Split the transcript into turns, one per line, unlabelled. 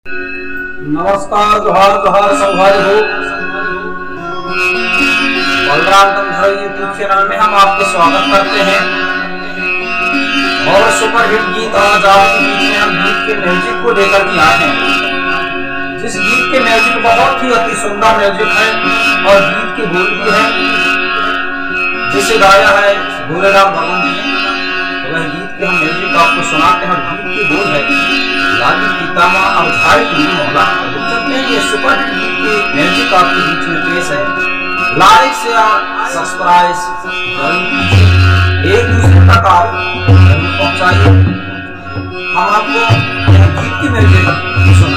नमस्कार, जोहार जोहार सौभाग्य हो। बलराम तंत्र यूट्यूब चैनल में हम आपका स्वागत करते हैं और सुपरहिट गीत आज आपके बीच में हम गीत के म्यूजिक को लेकर के आए हैं। जिस गीत के म्यूजिक बहुत ही अति सुंदर म्यूजिक है और गीत के बोल भी है, जिसे गाया है बालराम जी ने। वह गीत के हम म्यूजिक आपको सुनाते हैं। गीत के बोल है लाली पितामा और झाड़ी की मोहला। चलते हैं, ये सुपरहिट गीत के म्यूजिक आपके बीच में पेश है। लाइक शेयर सब्सक्राइब जरूर कीजिए, एक दूसरे तक आप जरूर पहुंचाइए। हम आपको यह गीत की म्यूजिक सुना